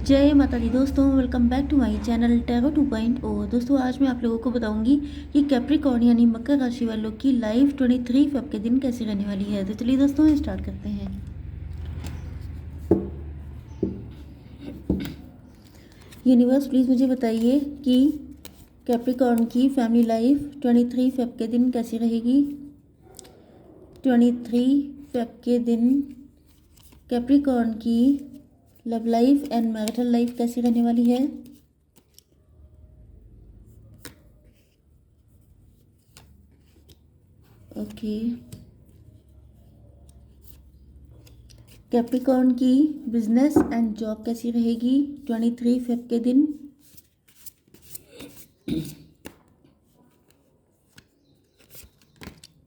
जय माता दी दोस्तों, welcome back to my channel tarot 2.0। दोस्तों आज मैं आप लोगों को बताऊंगी कि कैप्रिकॉर्न यानी मकर राशि वालों की लाइफ 23 फेब के दिन कैसी रहने वाली है। तो चलिए दोस्तों स्टार्ट करते हैं। यूनिवर्स प्लीज़ मुझे बताइए कि कैप्रिकॉर्न की फैमिली लाइफ 23 फेब के दिन कैसी रहेगी। 23 फेब के दिन कैप्रिकॉर्न की love life and marital life कैसी रहने वाली है। ओके, कैप्रिकॉर्न की बिजनेस एंड जॉब कैसी रहेगी 23 फेब के दिन।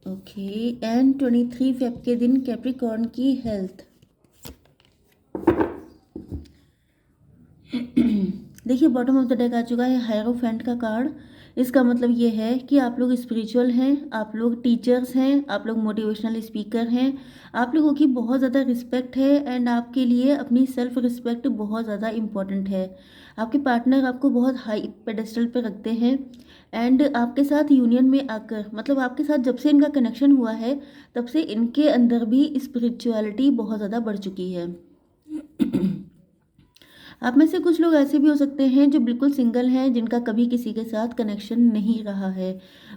ओके, एंड 23 फेब के दिन कैप्रिकॉर्न की हेल्थ। देखिए बॉटम ऑफ द डेक आ चुका है हायरोफेंट का कार्ड। इसका मतलब ये है कि आप लोग स्पिरिचुअल हैं, आप लोग टीचर्स हैं, आप लोग मोटिवेशनल स्पीकर हैं, आप लोगों की बहुत ज़्यादा रिस्पेक्ट है एंड आपके लिए अपनी सेल्फ रिस्पेक्ट बहुत ज़्यादा इम्पॉर्टेंट है। आपके पार्टनर आपको बहुत हाई पेडेस्टल पे रखते हैं एंड आपके साथ यूनियन में आकर मतलब आपके साथ जब से इनका कनेक्शन हुआ है तब से इनके अंदर भी स्पिरिचुअलिटी बहुत ज़्यादा बढ़ चुकी है। आप में से कुछ लोग ऐसे भी हो सकते हैं जो बिल्कुल सिंगल हैं, जिनका कभी किसी के साथ कनेक्शन नहीं रहा है।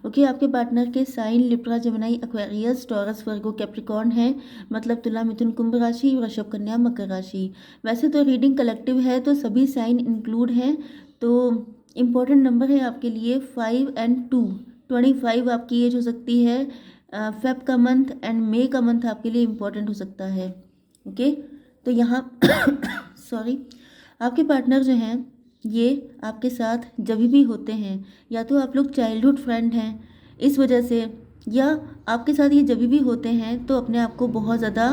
ओके, आपके पार्टनर के sign Libra Gemini Aquarius Taurus Virgo Capricorn है, मतलब तुला मिथुन कुंभ राशि वृषभ कन्या मकर राशि। वैसे तो रीडिंग कलेक्टिव है तो सभी साइन इंक्लूड हैं। तो इम्पोर्टेंट नंबर है आपके लिए 5 एंड 2। 25 आपकी एज हो सकती है। फेब का मंथ एंड मे का मंथ आपके लिए इम्पोर्टेंट हो सकता है। ओके, तो यहाँ सॉरी, आपके पार्टनर जो हैं ये आपके साथ जब भी होते हैं या तो आप लोग चाइल्डहुड फ्रेंड हैं इस वजह से, या आपके साथ ये जब भी होते हैं तो अपने आप को बहुत ज़्यादा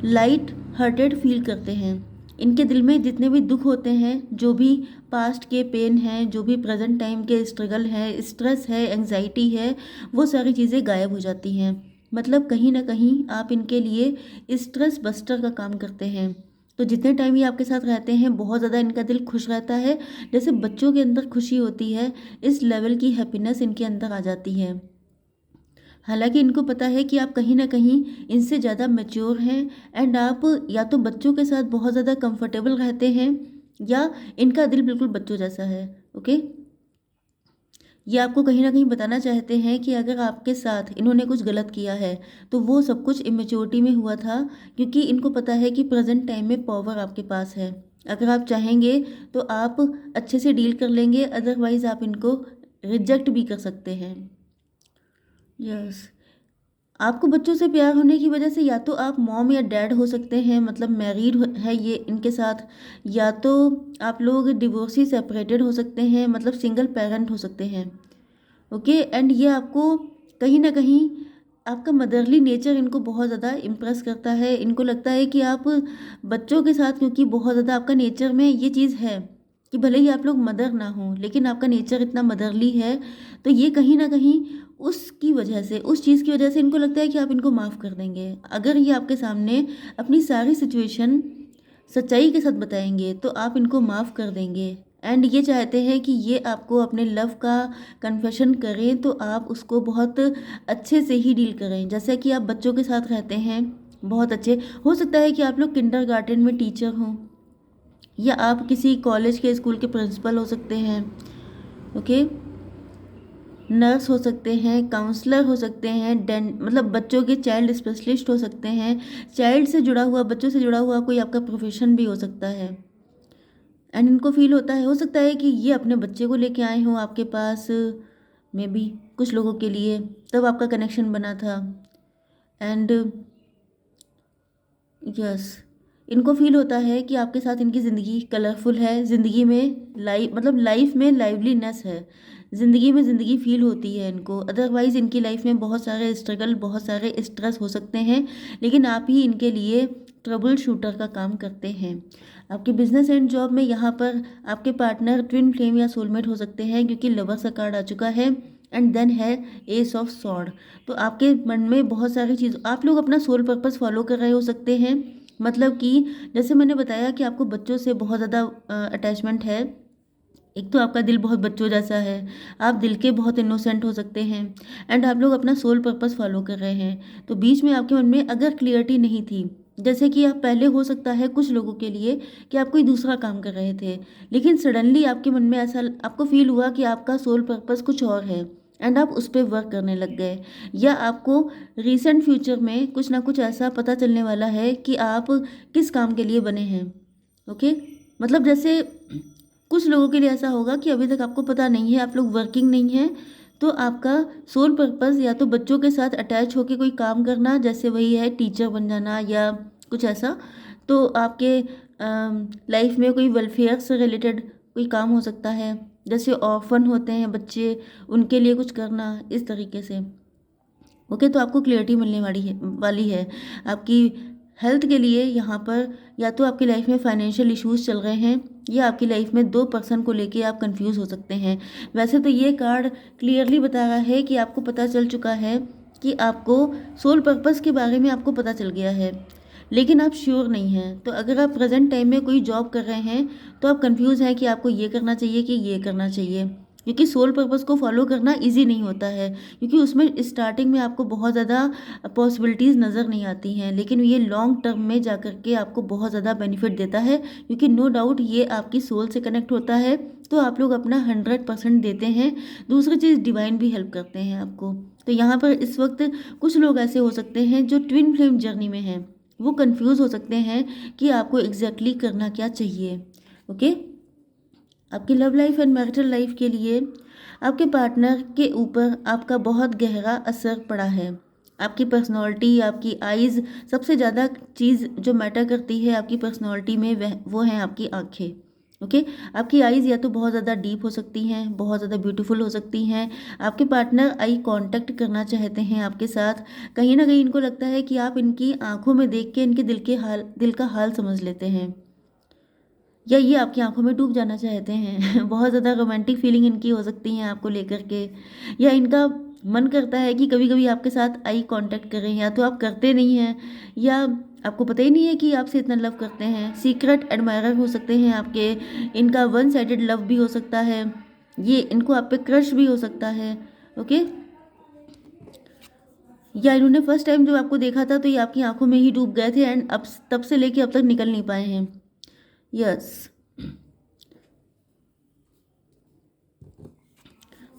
लाइट हार्टेड फील करते हैं। इनके दिल में जितने भी दुख होते हैं, जो भी पास्ट के पेन हैं, जो भी प्रेजेंट टाइम के स्ट्रगल है, स्ट्रेस है, एंजाइटी है, वो सारी चीज़ें गायब हो जाती हैं। मतलब कहीं ना कहीं आप इनके लिए स्ट्रेस बस्टर का काम करते हैं। तो जितने टाइम ये आपके साथ रहते हैं बहुत ज़्यादा इनका दिल खुश रहता है, जैसे बच्चों के अंदर खुशी होती है इस लेवल की हैप्पीनेस इनके अंदर आ जाती है। हालांकि इनको पता है कि आप कहीं ना कहीं इनसे ज़्यादा मैच्योर हैं एंड आप या तो बच्चों के साथ बहुत ज़्यादा कंफर्टेबल रहते हैं या इनका दिल बिल्कुल बच्चों जैसा है। ओके, ये आपको कहीं ना कहीं बताना चाहते हैं कि अगर आपके साथ इन्होंने कुछ गलत किया है तो वो सब कुछ इमेच्योरिटी में हुआ था, क्योंकि इनको पता है कि प्रेजेंट टाइम में पावर आपके पास है। अगर आप चाहेंगे तो आप अच्छे से डील कर लेंगे, अदरवाइज आप इनको रिजेक्ट भी कर सकते हैं। यस, आपको बच्चों से प्यार होने की वजह से या तो आप मॉम या डैड हो सकते हैं, मतलब मैरिड है ये इनके साथ, या तो आप लोग डिवोर्सी सेपरेटेड हो सकते हैं, मतलब सिंगल पेरेंट हो सकते हैं। ओके, एंड ये आपको कहीं ना कहीं आपका मदरली नेचर इनको बहुत ज़्यादा इम्प्रेस करता है। इनको लगता है कि आप बच्चों के साथ, क्योंकि बहुत ज़्यादा आपका नेचर में ये चीज़ है कि भले ही आप लोग मदर ना हो लेकिन आपका नेचर इतना मदरली है, तो ये कहीं ना कहीं उसकी वजह से, उस चीज़ की वजह से इनको लगता है कि आप इनको माफ़ कर देंगे। अगर ये आपके सामने अपनी सारी सिचुएशन सच्चाई के साथ बताएंगे तो आप इनको माफ़ कर देंगे। एंड ये चाहते हैं कि ये आपको अपने लव का कन्फेशन करें तो आप उसको बहुत अच्छे से ही डील करें। जैसे कि आप बच्चों के साथ रहते हैं बहुत अच्छे, हो सकता है कि आप लोग किंडरगार्टन में टीचर हों या आप किसी कॉलेज के स्कूल के प्रिंसिपल हो सकते हैं। ओके, नर्स हो सकते हैं, काउंसलर हो सकते हैं, मतलब बच्चों के चाइल्ड स्पेशलिस्ट हो सकते हैं। चाइल्ड से जुड़ा हुआ, बच्चों से जुड़ा हुआ कोई आपका प्रोफेशन भी हो सकता है। एंड इनको फील होता है, हो सकता है कि ये अपने बच्चे को लेके आए हों आपके पास, मे बी कुछ लोगों के लिए तब आपका कनेक्शन बना था। एंड यस, इनको फील होता है कि आपके साथ इनकी ज़िंदगी कलरफुल है, ज़िंदगी में लाइफ में लाइवलीनेस है, ज़िंदगी में ज़िंदगी फील होती है इनको। अदरवाइज़ इनकी लाइफ में बहुत सारे स्ट्रगल, बहुत सारे स्ट्रेस हो सकते हैं, लेकिन आप ही इनके लिए ट्रबल शूटर का काम करते हैं। आपके बिजनेस एंड जॉब में यहाँ पर आपके पार्टनर ट्विन फ्लेम या सोलमेट हो सकते हैं, क्योंकि लवर्स का कार्ड आ चुका है एंड देन है एस ऑफ सॉर्ड। तो आपके मन में बहुत सारी चीज़, आप लोग अपना सोल पर्पस फॉलो कर रहे हो सकते हैं मतलब कि जैसे मैंने बताया कि आपको बच्चों से बहुत ज़्यादा अटैचमेंट है। एक तो आपका दिल बहुत बच्चों जैसा है, आप दिल के बहुत इनोसेंट हो सकते हैं एंड आप लोग अपना सोल पर्पस फॉलो कर रहे हैं। तो बीच में आपके मन में अगर क्लियरिटी नहीं थी, जैसे कि आप पहले हो सकता है कुछ लोगों के लिए कि आप कोई दूसरा काम कर रहे थे, लेकिन सडनली आपके मन में ऐसा आपको फील हुआ कि आपका सोल पर्पस कुछ और है एंड आप उस पर वर्क करने लग गए, या आपको रिसेंट फ्यूचर में कुछ ना कुछ ऐसा पता चलने वाला है कि आप किस काम के लिए बने हैं। ओके, मतलब जैसे कुछ लोगों के लिए ऐसा होगा कि अभी तक आपको पता नहीं है, आप लोग वर्किंग नहीं हैं, तो आपका सोल पर्पस या तो बच्चों के साथ अटैच होकर कोई काम करना, जैसे वही है टीचर बन जाना या कुछ ऐसा, तो आपके लाइफ में कोई वेलफेयर से रिलेटेड कोई काम हो सकता है, जैसे ऑर्फन होते हैं बच्चे, उनके लिए कुछ करना इस तरीके से। ओके, तो आपको क्लियरिटी मिलने वाली है आपकी हेल्थ के लिए यहाँ पर। या तो आपकी लाइफ में फाइनेंशियल इश्यूज चल रहे हैं, या आपकी लाइफ में 2 पर्सन को लेके आप कंफ्यूज हो सकते हैं। वैसे तो ये कार्ड क्लियरली बता रहा है कि आपको पता चल चुका है कि आपको सोल पर्पस के बारे में आपको पता चल गया है, लेकिन आप श्योर नहीं हैं। तो अगर आप प्रेजेंट टाइम में कोई जॉब कर रहे हैं तो आप कंफ्यूज हैं कि आपको ये करना चाहिए कि ये करना चाहिए, क्योंकि सोल पर्पस को फॉलो करना इजी नहीं होता है, क्योंकि उसमें स्टार्टिंग में आपको बहुत ज़्यादा पॉसिबिलिटीज़ नज़र नहीं आती हैं, लेकिन ये लॉन्ग टर्म में जा कर के आपको बहुत ज़्यादा बेनिफिट देता है, क्योंकि नो डाउट ये आपकी सोल से कनेक्ट होता है, तो आप लोग अपना 100% देते हैं। दूसरी चीज़, डिवाइन भी हेल्प करते हैं आपको। तो यहाँ पर इस वक्त कुछ लोग ऐसे हो सकते हैं जो ट्विन फ्लेम जर्नी में हैं, वो कंफ्यूज हो सकते हैं कि आपको एग्जैक्टली करना क्या चाहिए। ओके, आपकी love life and marital life के लिए आपके पार्टनर के ऊपर आपका बहुत गहरा असर पड़ा है। आपकी पर्सनालिटी, आपकी आइज़, सबसे ज़्यादा चीज़ जो मैटर करती है आपकी पर्सनालिटी में वो हैं आपकी आँखें। ओके, आपकी आइज़ या तो बहुत ज़्यादा डीप हो सकती हैं, बहुत ज़्यादा ब्यूटीफुल हो सकती हैं। आपके पार्टनर आई कांटेक्ट करना चाहते हैं आपके साथ, कहीं ना कहीं इनको लगता है कि आप इनकी आंखों में देख के इनके दिल का हाल समझ लेते हैं, या ये आपकी आंखों में डूब जाना चाहते हैं। बहुत ज़्यादा रोमांटिक फीलिंग इनकी हो सकती है आपको लेकर के, या इनका मन करता है कि कभी कभी आपके साथ आई कांटेक्ट करें, या तो आप करते नहीं हैं, या आपको पता ही नहीं है कि आपसे इतना लव करते हैं। सीक्रेट एडमायरर हो सकते हैं आपके, इनका वन साइडेड लव भी हो सकता है, ये इनको आप पे क्रश भी हो सकता है। ओके, या इन्होंने फर्स्ट टाइम जब आपको देखा था तो ये आपकी आंखों में ही डूब गए थे एंड अब तब से लेके अब तक निकल नहीं पाए हैं। यस,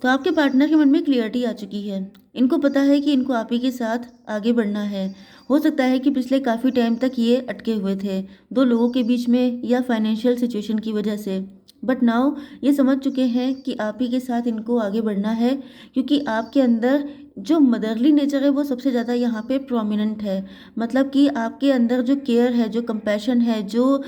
तो आपके पार्टनर के मन में क्लियरिटी आ चुकी है। इनको पता है कि इनको आप ही के साथ आगे बढ़ना है। हो सकता है कि पिछले काफ़ी टाइम तक ये अटके हुए थे दो लोगों के बीच में, या फाइनेंशियल सिचुएशन की वजह से, बट नाउ ये समझ चुके हैं कि आप ही के साथ इनको आगे बढ़ना है, क्योंकि आपके अंदर जो मदरली नेचर है वो सबसे ज़्यादा यहाँ पे प्रोमिनेंट है। मतलब कि आपके अंदर जो केयर है, जो कंपैशन है, जो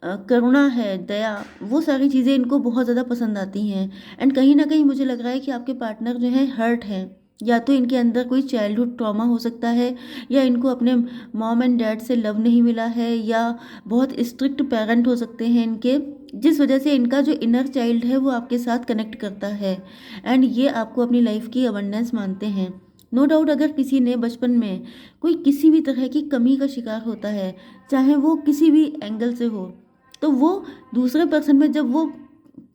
करुणा है, दया, वो सारी चीज़ें इनको बहुत ज़्यादा पसंद आती हैं। एंड कहीं ना कहीं मुझे लग रहा है कि आपके पार्टनर जो हैं हर्ट हैं, या तो इनके अंदर कोई चाइल्डहुड ट्रॉमा हो सकता है, या इनको अपने मॉम एंड डैड से लव नहीं मिला है, या बहुत स्ट्रिक्ट पेरेंट हो सकते हैं इनके, जिस वजह से इनका जो इनर चाइल्ड है वो आपके साथ कनेक्ट करता है एंड ये आपको अपनी लाइफ की अबंडेंस मानते हैं। नो डाउट, अगर किसी ने बचपन में कोई किसी भी तरह की कमी का शिकार होता है, चाहे वो किसी भी एंगल से हो, तो वो दूसरे पर्सन में जब वो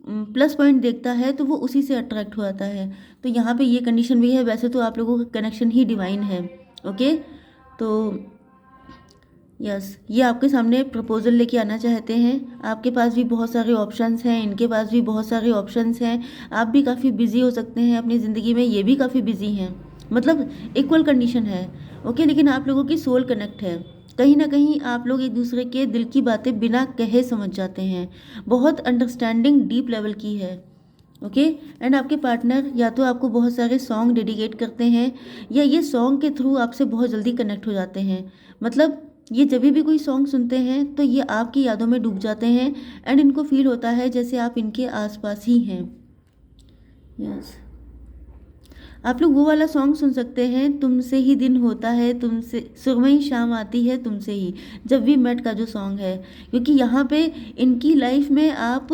प्लस पॉइंट देखता है तो वो उसी से अट्रैक्ट हो जाता है। तो यहाँ पे ये कंडीशन भी है। वैसे तो आप लोगों का कनेक्शन ही डिवाइन है। ओके, तो यस, ये आपके सामने प्रपोजल लेके आना चाहते हैं। आपके पास भी बहुत सारे ऑप्शंस हैं, इनके पास भी बहुत सारे ऑप्शंस हैं। आप भी काफ़ी बिजी हो सकते हैं अपनी ज़िंदगी में, ये भी काफ़ी बिजी हैं, मतलब इक्वल कंडीशन है। ओके, लेकिन आप लोगों की सोल कनेक्ट है। कहीं ना कहीं आप लोग एक दूसरे के दिल की बातें बिना कहे समझ जाते हैं। बहुत अंडरस्टैंडिंग डीप लेवल की है। ओके, एंड आपके पार्टनर या तो आपको बहुत सारे सॉन्ग डेडिकेट करते हैं, या ये सॉन्ग के थ्रू आपसे बहुत जल्दी कनेक्ट हो जाते हैं। मतलब ये जब भी कोई सॉन्ग सुनते हैं तो ये आपकी यादों में डूब जाते हैं एंड इनको फील होता है जैसे आप इनके आसपास ही हैं। यस, आप लोग वो वाला सॉन्ग सुन सकते हैं, तुमसे ही दिन होता है, तुमसे सुरमई शाम आती है, तुमसे ही, जब वी मेट का जो सॉन्ग है, क्योंकि यहाँ पे इनकी लाइफ में आप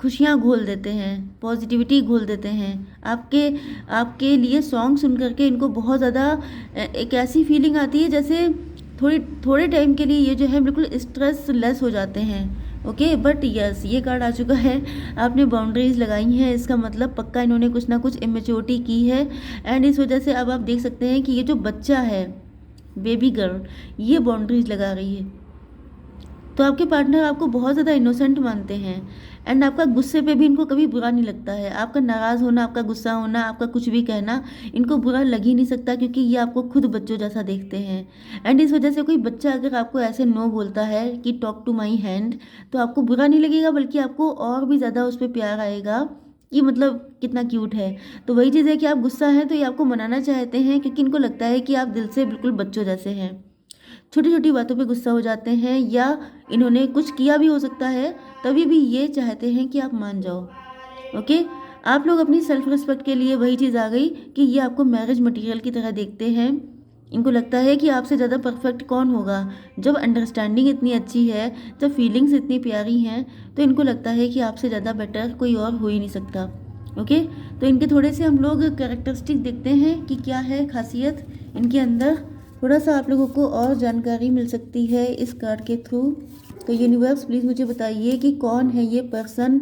खुशियाँ घोल देते हैं, पॉजिटिविटी घोल देते हैं। आपके लिए सॉन्ग सुन करके इनको बहुत ज़्यादा एक ऐसी फीलिंग आती है जैसे थोड़े टाइम के लिए ये जो है बिल्कुल स्ट्रेस लेस हो जाते हैं। ओके, बट यस ये कार्ड आ चुका है, आपने बाउंड्रीज लगाई हैं, इसका मतलब पक्का इन्होंने कुछ ना कुछ इमेच्योरिटी की है। एंड इस वजह से अब आप देख सकते हैं कि ये जो बच्चा है, बेबी गर्ल, ये बाउंड्रीज लगा रही है। तो आपके पार्टनर आपको बहुत ज़्यादा इनोसेंट मानते हैं। एंड आपका गुस्से पे भी इनको कभी बुरा नहीं लगता है। आपका नाराज़ होना, आपका गुस्सा होना, आपका कुछ भी कहना इनको बुरा लग ही नहीं सकता, क्योंकि ये आपको खुद बच्चों जैसा देखते हैं। एंड इस वजह से कोई बच्चा अगर आपको ऐसे नो बोलता है कि टॉक टू माई हैंड, तो आपको बुरा नहीं लगेगा, बल्कि आपको और भी ज़्यादा उस पर प्यार आएगा कि मतलब कितना क्यूट है। तो वही चीज़ है कि आप गुस्सा हैं तो ये आपको मनाना चाहते हैं, क्योंकि इनको लगता है कि आप दिल से बिल्कुल बच्चों जैसे हैं। छोटी छोटी बातों पे गुस्सा हो जाते हैं, या इन्होंने कुछ किया भी हो सकता है, तभी भी ये चाहते हैं कि आप मान जाओ। ओके, आप लोग अपनी सेल्फ रिस्पेक्ट के लिए वही चीज़ आ गई कि ये आपको मैरिज मटेरियल की तरह देखते हैं। इनको लगता है कि आपसे ज़्यादा परफेक्ट कौन होगा। जब अंडरस्टैंडिंग इतनी अच्छी है, जब फीलिंग्स इतनी प्यारी हैं, तो इनको लगता है कि आपसे ज़्यादा बेटर कोई और हो ही नहीं सकता। ओके, तो इनके थोड़े से हम लोग कैरेक्टरिस्टिक देखते हैं कि क्या है खासियत इनके अंदर। थोड़ा सा आप लोगों को और जानकारी मिल सकती है इस कार्ड के थ्रू। तो यूनिवर्स प्लीज़ मुझे बताइए कि कौन है ये पर्सन,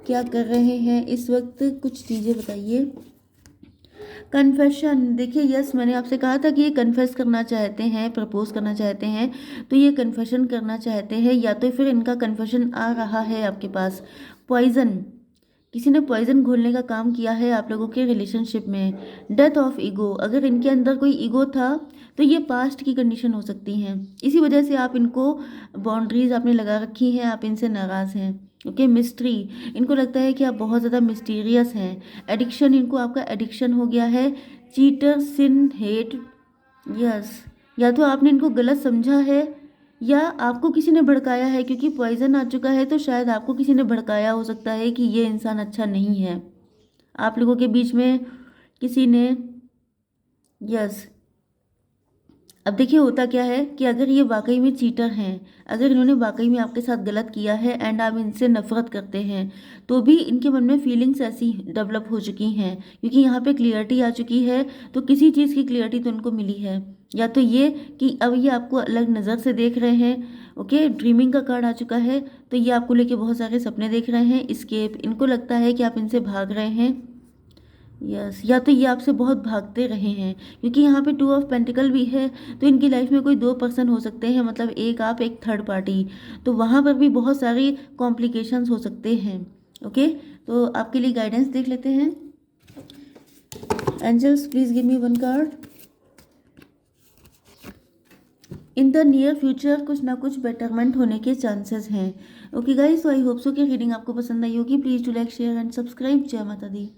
क्या कर रहे हैं इस वक्त, कुछ चीज़ें बताइए। कन्फेशन, देखिए यस, मैंने आपसे कहा था कि ये कन्फेस करना चाहते हैं, प्रपोज करना चाहते हैं, तो ये कन्फेशन करना चाहते हैं, या तो फिर इनका कन्फेशन आ रहा है आपके पास। पॉइजन, किसी ने पॉइजन घोलने का काम किया है आप लोगों के रिलेशनशिप में। डेथ ऑफ ईगो, अगर इनके अंदर कोई ईगो था तो ये पास्ट की कंडीशन हो सकती हैं, इसी वजह से आप इनको बाउंड्रीज आपने लगा रखी हैं, आप इनसे नाराज़ हैं। ओके, मिस्ट्री, इनको लगता है कि आप बहुत ज़्यादा मिस्टीरियस हैं। एडिक्शन, इनको आपका एडिक्शन हो गया है। चीटर, सिन, हेट, यस, या तो आपने इनको गलत समझा है या आपको किसी ने भड़काया है, क्योंकि पॉइजन आ चुका है तो शायद आपको किसी ने भड़काया हो सकता है कि ये इंसान अच्छा नहीं है। आप लोगों के बीच में किसी ने, यस, अब देखिए होता क्या है कि अगर ये वाकई में चीटर हैं, अगर इन्होंने वाकई में आपके साथ गलत किया है एंड आप इनसे नफरत करते हैं, तो भी इनके मन में फीलिंग्स ऐसी डेवलप हो चुकी हैं, क्योंकि यहाँ पे क्लियरिटी आ चुकी है। तो किसी चीज़ की क्लियरिटी तो इनको मिली है, या तो ये कि अब ये आपको अलग नज़र से देख रहे हैं। ओके, ड्रीमिंग का कार्ड आ चुका है, तो ये आपको लेके बहुत सारे सपने देख रहे हैं। इस्केप, इनको लगता है कि आप इनसे भाग रहे हैं। यस, या तो ये आपसे बहुत भागते रहे हैं, क्योंकि यहाँ पे 2 ऑफ पेंटिकल भी है, तो इनकी लाइफ में कोई 2 पर्सन हो सकते हैं, मतलब एक आप, एक थर्ड पार्टी। तो वहाँ पर भी बहुत सारी कॉम्प्लिकेशंस हो सकते हैं। ओके, तो आपके लिए गाइडेंस देख लेते हैं। Angels please give me 1 card. In the near future कुछ ना कुछ बेटरमेंट होने के चांसेस हैं। ओके गाइस, तो आई होप सो कि रीडिंग आपको पसंद आई होगी। Please do like, share and subscribe. जय माता दी।